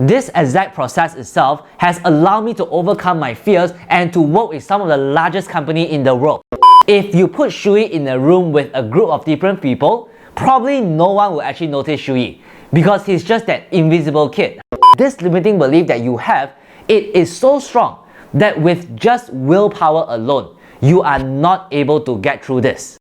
This exact process itself has allowed me to overcome my fears and to work with some of the largest companies in the world. If you put Shu Yi in a room with a group of different people, probably no one will actually notice Shu Yi because he's just that invisible kid. This limiting belief that you have, it is so strong that with just willpower alone, you are not able to get through this.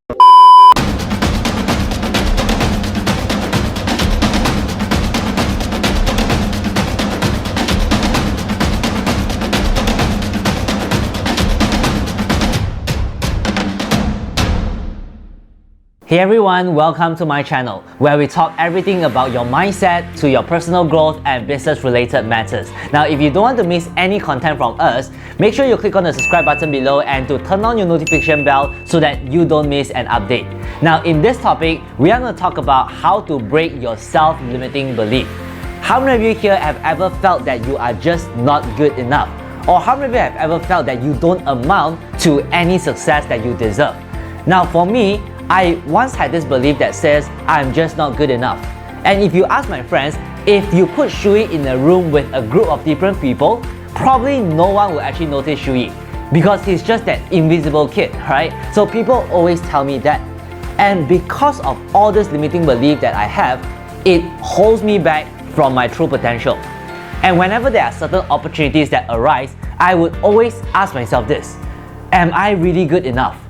Hey everyone, welcome to my channel where we talk everything about your mindset to your personal growth and business related matters. Now if you don't want to miss any content from us, make sure you click on the subscribe button below and to turn on your notification bell so that you don't miss an update. Now in this topic, we are going to talk about how to break your self-limiting belief. How many of you here have ever felt that you are just not good enough? Or how many of you have ever felt that you don't amount to any success that you deserve? Now for me, I once had this belief that says, I'm just not good enough. And if you ask my friends, if you put Shu Yi in a room with a group of different people, probably no one will actually notice Shu Yi because he's just that invisible kid, right? So people always tell me that. And because of all this limiting belief that I have, it holds me back from my true potential. And whenever there are certain opportunities that arise, I would always ask myself this, am I really good enough?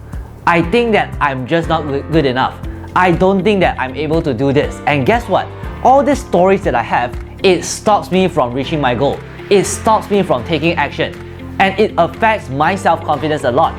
I think that I'm just not good enough. I don't think that I'm able to do this. And guess what? All these stories that I have, it stops me from reaching my goal. It stops me from taking action. And it affects my self-confidence a lot.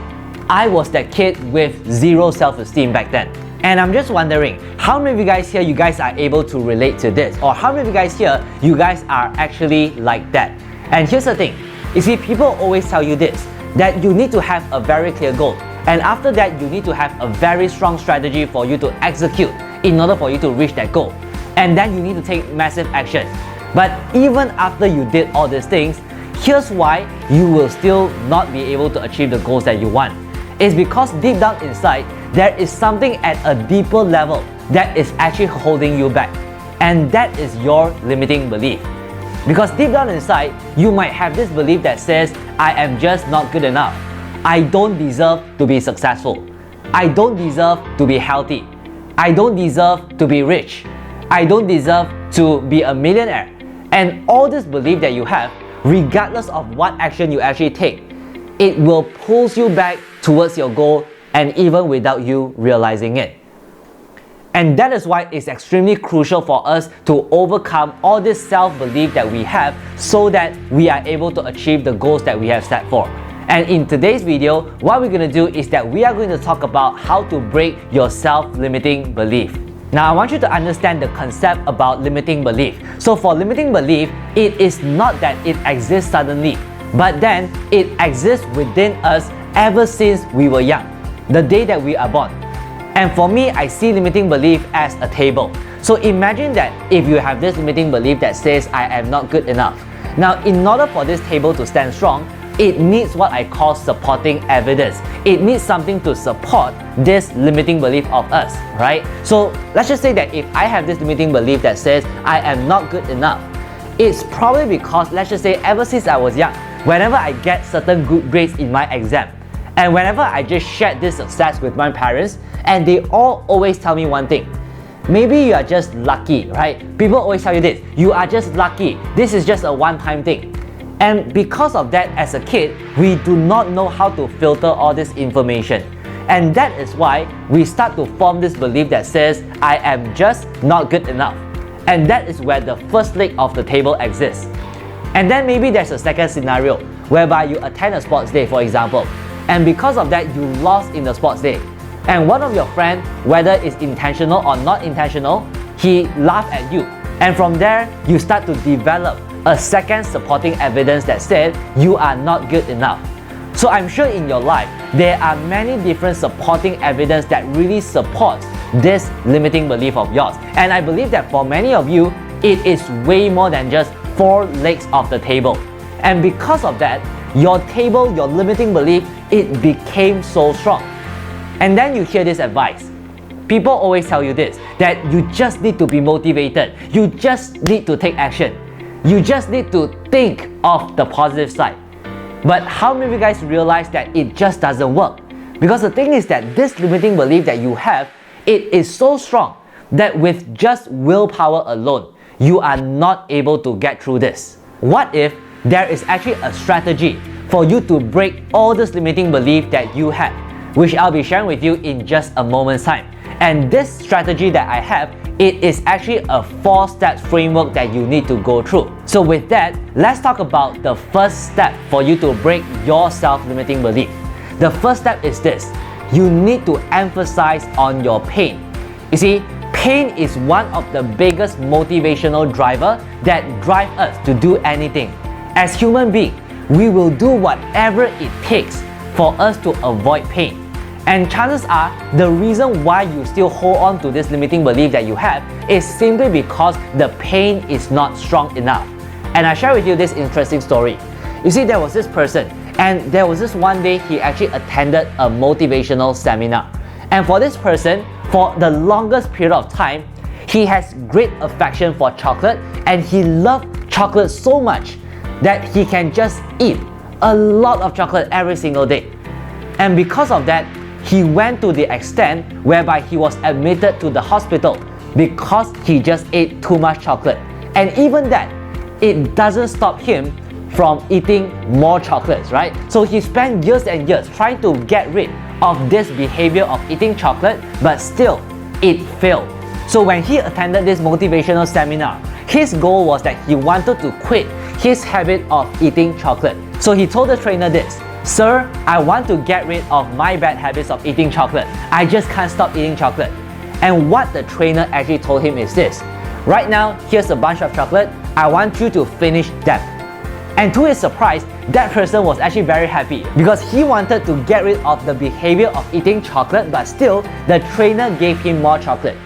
I was that kid with zero self-esteem back then. And I'm just wondering, how many of you guys here, you guys are able to relate to this? Or how many of you guys here, you guys are actually like that? And here's the thing. You see, people always tell you this, that you need to have a very clear goal. And after that, you need to have a very strong strategy for you to execute in order for you to reach that goal. And then you need to take massive action. But even after you did all these things, here's why you will still not be able to achieve the goals that you want. It's because deep down inside, there is something at a deeper level that is actually holding you back. And that is your limiting belief. Because deep down inside, you might have this belief that says, I am just not good enough. I don't deserve to be successful. I don't deserve to be healthy. I don't deserve to be rich. I don't deserve to be a millionaire. And all this belief that you have, regardless of what action you actually take, it will pull you back towards your goal and even without you realizing it. And that is why it's extremely crucial for us to overcome all this self-belief that we have so that we are able to achieve the goals that we have set for. And in today's video, what we're going to do is that we are going to talk about how to break your self-limiting belief. Now, I want you to understand the concept about limiting belief. So for limiting belief, it is not that it exists suddenly, but then it exists within us ever since we were young, the day that we are born. And for me, I see limiting belief as a table. So imagine that if you have this limiting belief that says, I am not good enough. Now, in order for this table to stand strong, it needs what I call supporting evidence. It needs something to support this limiting belief of us, right? So let's just say that if I have this limiting belief that says I am not good enough, it's probably because, let's just say, ever since I was young, whenever I get certain good grades in my exam, and whenever I just shared this success with my parents, and they all always tell me one thing, maybe you are just lucky, right? People always tell you this, you are just lucky. This is just a one-time thing. And because of that, as a kid, we do not know how to filter all this information. And that is why we start to form this belief that says, I am just not good enough. And that is where the first leg of the table exists. And then maybe there's a second scenario, whereby you attend a sports day, for example. And because of that, you lost in the sports day. And one of your friends, whether it's intentional or not intentional, he laughed at you. And from there, you start to develop a second supporting evidence that said you are not good enough. So I'm sure in your life, there are many different supporting evidence that really supports this limiting belief of yours. And I believe that for many of you, it is way more than just 4 legs of the table. And because of that, your table, your limiting belief, it became so strong. And then you hear this advice. People always tell you this, that you just need to be motivated. You just need to take action. You just need to think of the positive side. But how many of you guys realize that it just doesn't work? Because the thing is that this limiting belief that you have, it is so strong that with just willpower alone, you are not able to get through this. What if there is actually a strategy for you to break all this limiting belief that you have, which I'll be sharing with you in just a moment's time. And this strategy that I have, it is actually a 4-step framework that you need to go through. So with that, let's talk about the first step for you to break your self-limiting belief. The first step is this: you need to emphasize on your pain. You see, pain is one of the biggest motivational driver that drive us to do anything. As human beings, we will do whatever it takes for us to avoid pain. And chances are, the reason why you still hold on to this limiting belief that you have is simply because the pain is not strong enough. And I share with you this interesting story. You see, there was this person, and there was this one day he actually attended a motivational seminar. And for this person, for the longest period of time, he has great affection for chocolate, and he loved chocolate so much that he can just eat a lot of chocolate every single day. And because of that, he went to the extent whereby he was admitted to the hospital because he just ate too much chocolate. And even that, it doesn't stop him from eating more chocolates, right? So he spent years and years trying to get rid of this behavior of eating chocolate, but still, it failed. So when he attended this motivational seminar, his goal was that he wanted to quit his habit of eating chocolate. So he told the trainer this: "Sir, I want to get rid of my bad habits of eating chocolate. I just can't stop eating chocolate." And what the trainer actually told him is this: "Right now, here's a bunch of chocolate. I want you to finish them." And to his surprise, that person was actually very happy because he wanted to get rid of the behavior of eating chocolate, but still, the trainer gave him more chocolate.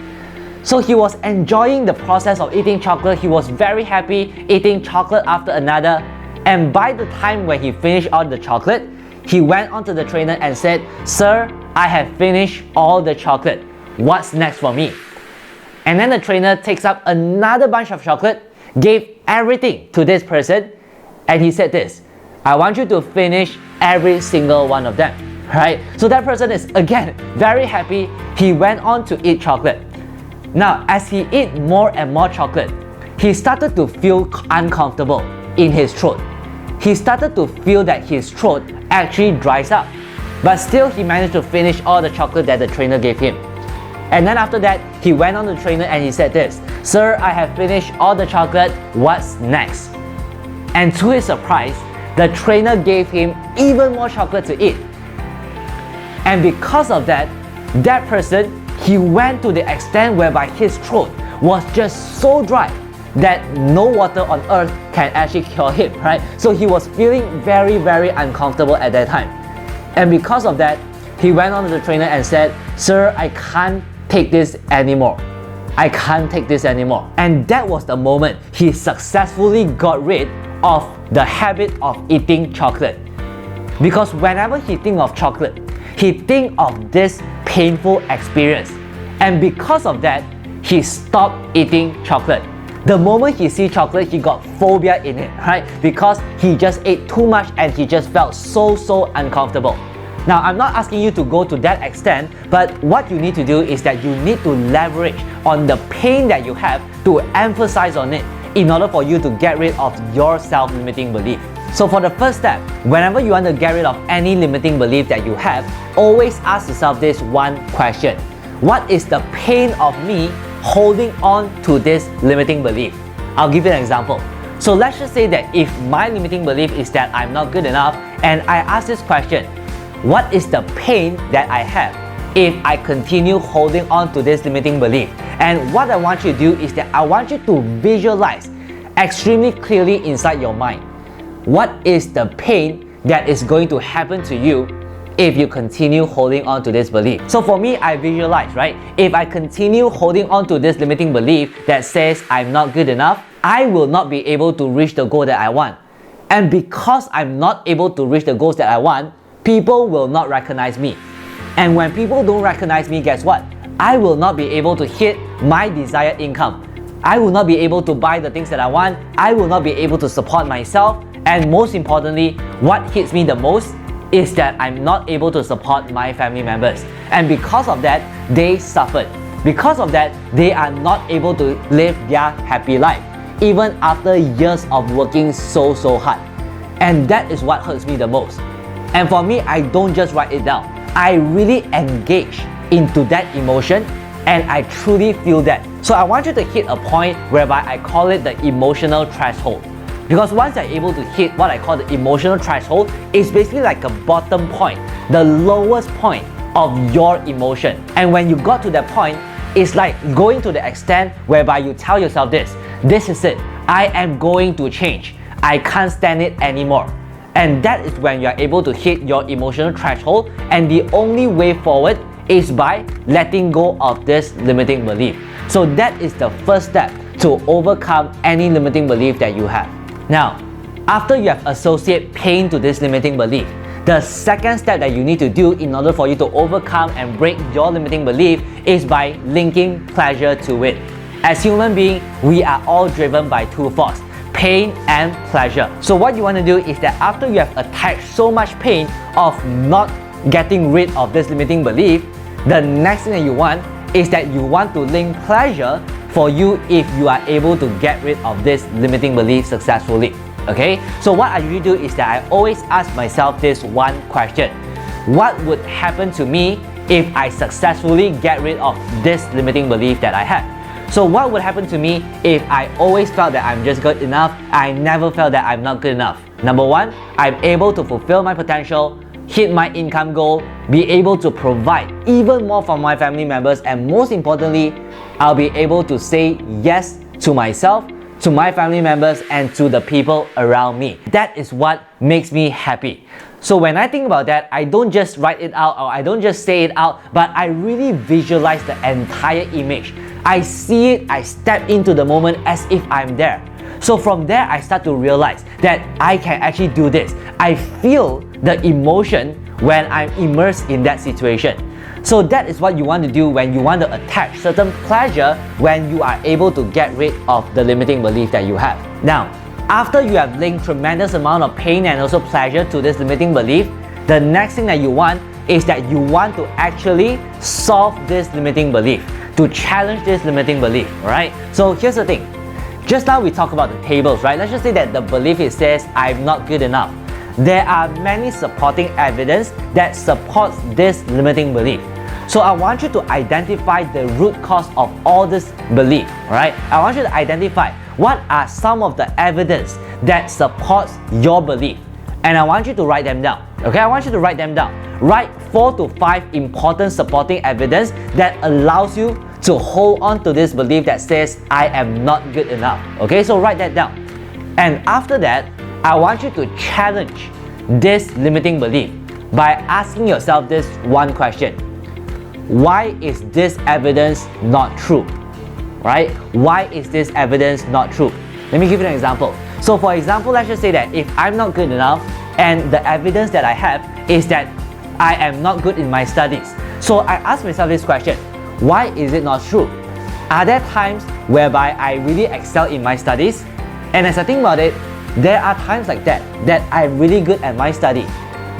So he was enjoying the process of eating chocolate. He was very happy eating chocolate after another. And by the time when he finished all the chocolate, he went on to the trainer and said, "Sir, I have finished all the chocolate. What's next for me?" And then the trainer takes up another bunch of chocolate, gave everything to this person, and he said this: "I want you to finish every single one of them." Right? So that person is again very happy. He went on to eat chocolate. Now, as he ate more and more chocolate, he started to feel uncomfortable in his throat. He started to feel that his throat actually dries up. But still, he managed to finish all the chocolate that the trainer gave him. And then after that, he went on to the trainer and he said this: "Sir, I have finished all the chocolate. What's next?" And to his surprise, the trainer gave him even more chocolate to eat. And because of that, that person, he went to the extent whereby his throat was just so dry that no water on earth can actually cure him, right? So he was feeling very, very uncomfortable at that time. And because of that, he went on to the trainer and said, "Sir, I can't take this anymore. I can't take this anymore." And that was the moment he successfully got rid of the habit of eating chocolate. Because whenever he thinks of chocolate, he thinks of this painful experience. And because of that, he stopped eating chocolate. The moment he sees chocolate, he got phobia in it, right? Because he just ate too much and he just felt so uncomfortable. Now, I'm not asking you to go to that extent, but what you need to do is that you need to leverage on the pain that you have to emphasize on it in order for you to get rid of your self-limiting belief. So for the first step, whenever you want to get rid of any limiting belief that you have, always ask yourself this one question: what is the pain of me holding on to this limiting belief? I'll give you an example. So let's just say that if my limiting belief is that I'm not good enough, and I ask this question: what is the pain that I have if I continue holding on to this limiting belief? And what I want you to do is that I want you to visualize extremely clearly inside your mind what is the pain that is going to happen to you if you continue holding on to this belief. So for me, I visualize, right? If I continue holding on to this limiting belief that says I'm not good enough, I will not be able to reach the goal that I want. And because I'm not able to reach the goals that I want, people will not recognize me. And when people don't recognize me, guess what? I will not be able to hit my desired income. I will not be able to buy the things that I want, I will not be able to support myself, and most importantly, what hits me the most is that I'm not able to support my family members. And because of that, they suffered. Because of that, they are not able to live their happy life, even after years of working so hard. And that is what hurts me the most. And for me, I don't just write it down. I really engage into that emotion, and I truly feel that. So I want you to hit a point whereby I call it the emotional threshold. Because once you're able to hit what I call the emotional threshold, it's basically like a bottom point, the lowest point of your emotion. And when you got to that point, it's like going to the extent whereby you tell yourself this is it, I am going to change, I can't stand it anymore. And that is when you are able to hit your emotional threshold, and the only way forward is by letting go of this limiting belief. So that is the first step to overcome any limiting belief that you have. Now, after you have associated pain to this limiting belief, the second step that you need to do in order for you to overcome and break your limiting belief is by linking pleasure to it. As human beings, we are all driven by two forces, pain and pleasure. So what you want to do is that after you have attached so much pain of not getting rid of this limiting belief, the next thing that you want is that you want to link pleasure for you if you are able to get rid of this limiting belief successfully. Okay, so what I usually do is that I always ask myself this one question: what would happen to me if I successfully get rid of this limiting belief that I have? So what would happen to me if I always felt that I'm just good enough, I never felt that I'm not good enough? Number one, I'm able to fulfill my potential, hit my income goal, be able to provide even more for my family members, and most importantly, I'll be able to say yes to myself, to my family members, and to the people around me. That is what makes me happy. So when I think about that, I don't just write it out or I don't just say it out, but I really visualize the entire image. I see it, I step into the moment as if I'm there. So from there, I start to realize that I can actually do this. I feel the emotion when I'm immersed in that situation. So that is what you want to do when you want to attach certain pleasure when you are able to get rid of the limiting belief that you have. Now, after you have linked tremendous amount of pain and also pleasure to this limiting belief, the next thing that you want is that you want to actually solve this limiting belief, to challenge this limiting belief, right? So here's the thing. Just now we talked about the tables, right? Let's just say that the belief it says, I'm not good enough. There are many supporting evidence that supports this limiting belief. So I want you to identify the root cause of all this belief, right? I want you to identify what are some of the evidence that supports your belief. And I want you to write them down, okay? I want you to write them down. Write 4 to 5 important supporting evidence that allows you to hold on to this belief that says, I am not good enough, okay? So write that down. And after that, I want you to challenge this limiting belief by asking yourself this one question. Why is this evidence not true? Right? Why is this evidence not true? Let me give you an example. So for example, let's just say that if I'm not good enough and the evidence that I have is that I am not good in my studies. So I ask myself this question. Why is it not true? Are there times whereby I really excel in my studies? And as I think about it, there are times like that I'm really good at my study.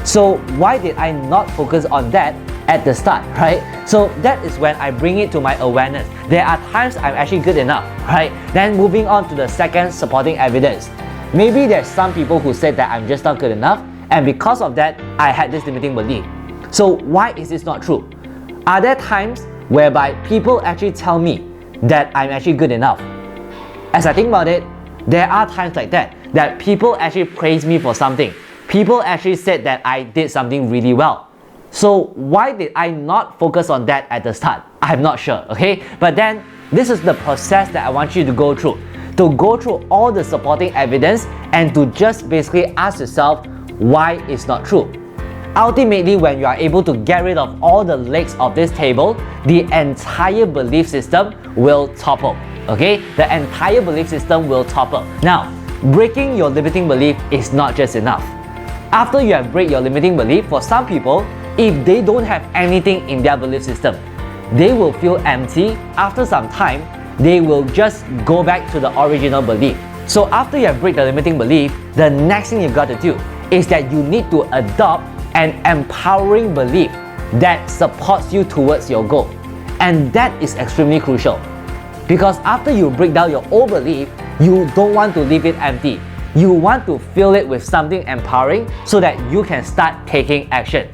So why did I not focus on that at the start, right? So that is when I bring it to my awareness. There are times I'm actually good enough, right? Then moving on to the second supporting evidence. Maybe there's some people who said that I'm just not good enough, and because of that, I had this limiting belief. So why is this not true? Are there times whereby people actually tell me that I'm actually good enough? As I think about it, there are times like that people actually praise me for something. People actually said that I did something really well. So why did I not focus on that at the start? I'm not sure, okay? But then this is the process that I want you to go through all the supporting evidence and to just basically ask yourself why it's not true. Ultimately, when you are able to get rid of all the legs of this table, the entire belief system will topple, okay? The entire belief system will topple. Now, breaking your limiting belief is not just enough. After you have break your limiting belief, for some people, if they don't have anything in their belief system, they will feel empty after some time, they will just go back to the original belief. So after you have break the limiting belief, the next thing you've got to do is that you need to adopt an empowering belief that supports you towards your goal. And that is extremely crucial. Because after you break down your old belief, you don't want to leave it empty. You want to fill it with something empowering so that you can start taking action.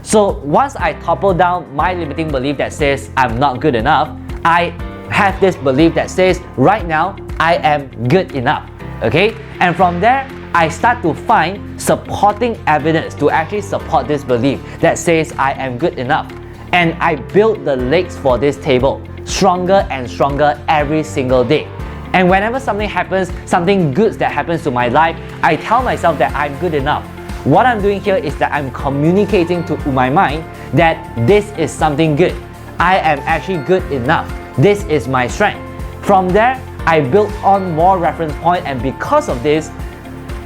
So once I topple down my limiting belief that says I'm not good enough, I have this belief that says right now I am good enough. Okay? And from there, I start to find supporting evidence to actually support this belief that says I am good enough. And I build the legs for this table stronger and stronger every single day. And whenever something happens, something good that happens to my life, I tell myself that I'm good enough. What I'm doing here is that I'm communicating to my mind that this is something good. I am actually good enough. This is my strength. From there, I built on more reference point, and because of this,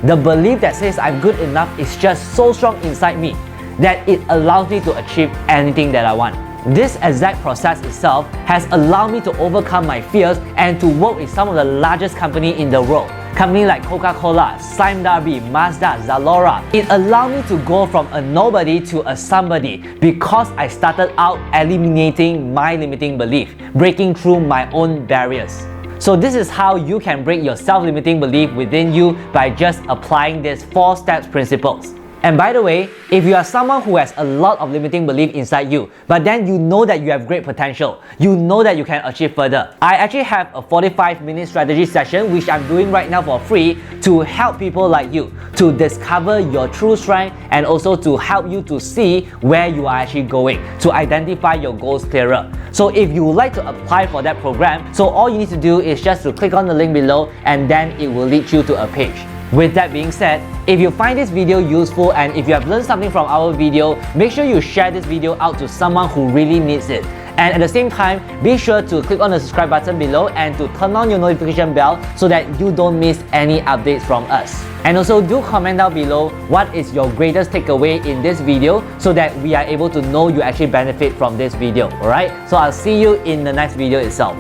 the belief that says I'm good enough is just so strong inside me that it allows me to achieve anything that I want. This exact process itself has allowed me to overcome my fears and to work with some of the largest companies in the world. Companies like Coca-Cola, Sime Darby, Mazda, Zalora. It allowed me to go from a nobody to a somebody because I started out eliminating my limiting belief, breaking through my own barriers. So this is how you can break your self-limiting belief within you by just applying these 4 steps principles. And by the way, if you are someone who has a lot of limiting belief inside you, but then you know that you have great potential, you know that you can achieve further, I actually have a 45-minute strategy session which I'm doing right now for free to help people like you to discover your true strength and also to help you to see where you are actually going, to identify your goals clearer. So if you would like to apply for that program, so all you need to do is just to click on the link below and then it will lead you to a page. With that being said, if you find this video useful and if you have learned something from our video, make sure you share this video out to someone who really needs it. And at the same time, be sure to click on the subscribe button below and to turn on your notification bell so that you don't miss any updates from us. And also do comment down below what is your greatest takeaway in this video so that we are able to know you actually benefit from this video. Alright? So I'll see you in the next video itself.